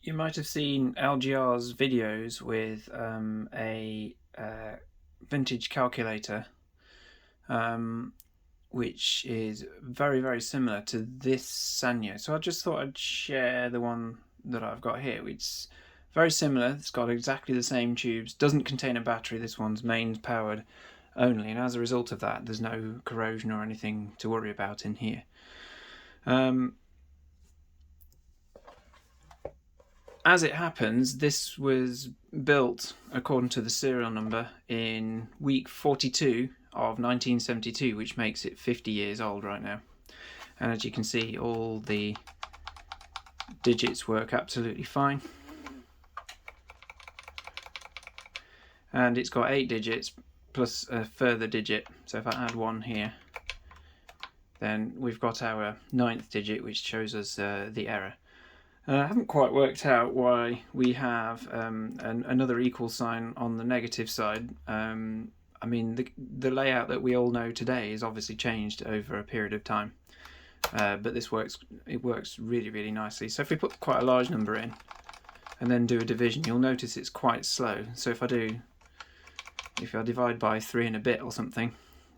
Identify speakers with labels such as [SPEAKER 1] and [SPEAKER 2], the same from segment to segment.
[SPEAKER 1] You might have seen LGR's videos with a vintage calculator, which is very, very similar to this Sanyo. So I just thought I'd share the one that I've got here. It's very similar. It's got exactly the same tubes. Doesn't contain a battery. This one's mains powered only, and as a result of that, there's no corrosion or anything to worry about in here. As it happens, this was built according to the serial number in week 42 of 1972, which makes it 50 years old right now. And as you can see, all the digits work absolutely fine. And it's got 8 digits plus a further digit. So if I add 1 here, then we've got our 9th digit, which shows us the error. I haven't quite worked out why we have another equal sign on the negative side. I mean, the layout that we all know today is obviously changed over a period of time, but this works. It works really, really nicely. So if we put quite a large number in and then do a division, you'll notice it's quite slow. So if I divide by 3 and a bit or something,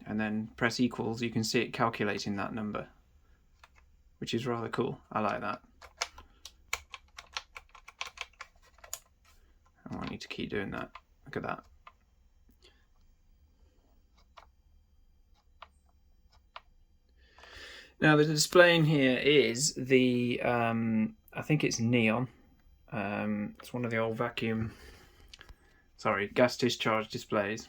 [SPEAKER 1] and then press equals, you can see it calculating that number, which is rather cool. I like that. I need to keep doing that. Look at that. Now the display in here is the, I think it's neon. It's one of the old gas discharge displays.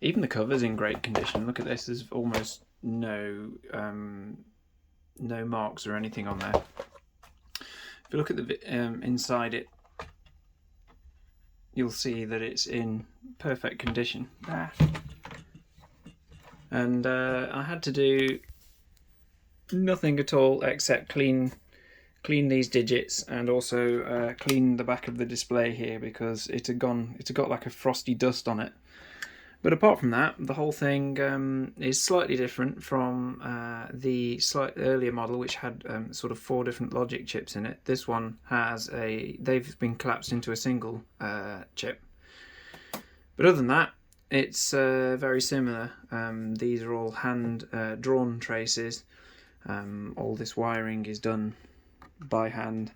[SPEAKER 1] Even the cover's in great condition. Look at this, there's almost no marks or anything on there. If you look at the inside it, you'll see that it's in perfect condition. And I had to do nothing at all except clean these digits and also clean the back of the display here, because it had got like a frosty dust on it. But apart from that, the whole thing is slightly different from the slight earlier model, which had sort of 4 different logic chips in it. This one has they've been collapsed into a single chip. But other than that, it's very similar. These are all hand drawn traces. All this wiring is done by hand,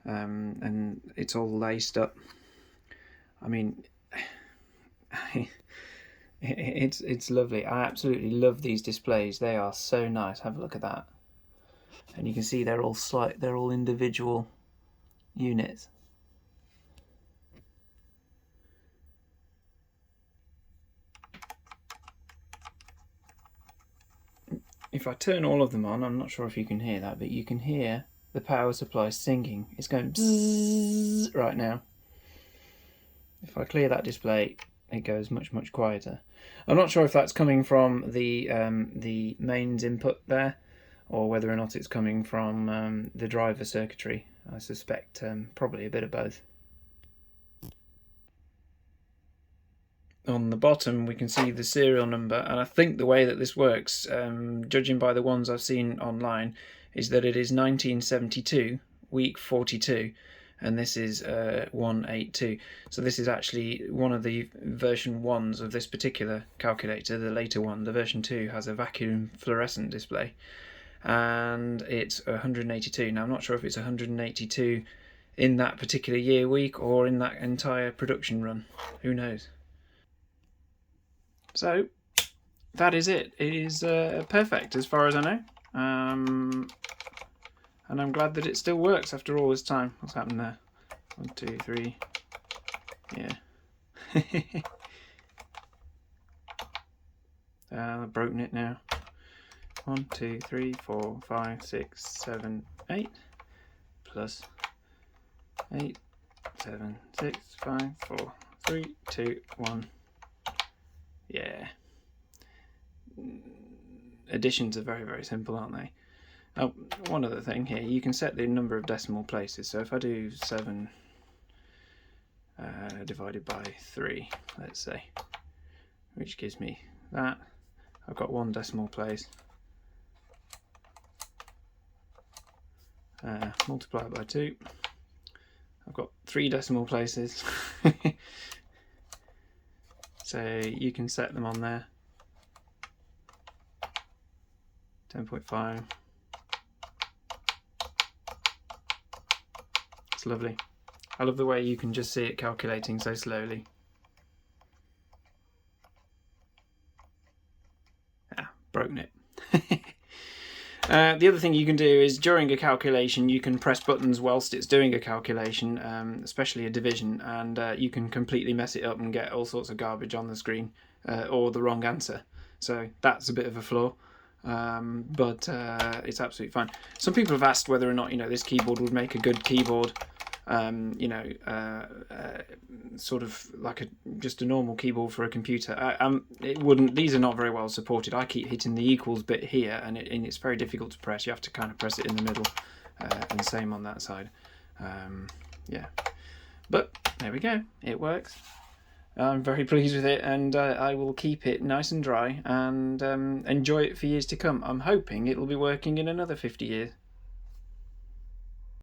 [SPEAKER 1] and it's all laced up. I mean, it's lovely. I absolutely love these displays. They are so nice. Have a look at that. And you can see they're all individual units. If I turn all of them on, I'm not sure if you can hear that, but you can hear the power supply singing. It's going bzzz right now. If I clear that display, it goes much, much quieter. I'm not sure if that's coming from the mains input there, or whether or not it's coming from the driver circuitry. I suspect probably a bit of both. On the bottom we can see the serial number, and I think the way that this works, judging by the ones I've seen online, is that it is 1972, week 42, and this is 182. So this is actually one of the version 1s of this particular calculator. The later one, the version 2, has a vacuum fluorescent display, and it's 182. Now I'm not sure if it's 182 in that particular year week or in that entire production run. Who knows? So that is it. It is perfect as far as I know, and I'm glad that it still works after all this time. What's happened there? 1, 2, 3. Yeah. I've broken it now. 1, 2, 3, 4, 5, 6, 7, 8 plus 8, 7, 6, 5, 4, 3, 2, 1. Yeah. Additions are very, very simple, aren't they? Oh, one other thing here, you can set the number of decimal places. So if I do 7 divided by 3, let's say, which gives me that, I've got 1 decimal place. Multiply it by 2, got 3 decimal places. So you can set them on there. 10.5. It's lovely. I love the way you can just see it calculating so slowly. Ah, broken it. The other thing you can do is during a calculation you can press buttons whilst it's doing a calculation, especially a division, and you can completely mess it up and get all sorts of garbage on the screen or the wrong answer. So that's a bit of a flaw, but it's absolutely fine. Some people have asked whether or not this keyboard would make a good keyboard. Sort of like just a normal keyboard for a computer. It wouldn't. These are not very well supported. I keep hitting the equals bit here, and it's very difficult to press. You have to kind of press it in the middle, and same on that side. Yeah, but there we go. It works. I'm very pleased with it, and I will keep it nice and dry and enjoy it for years to come. I'm hoping it will be working in another 50 years.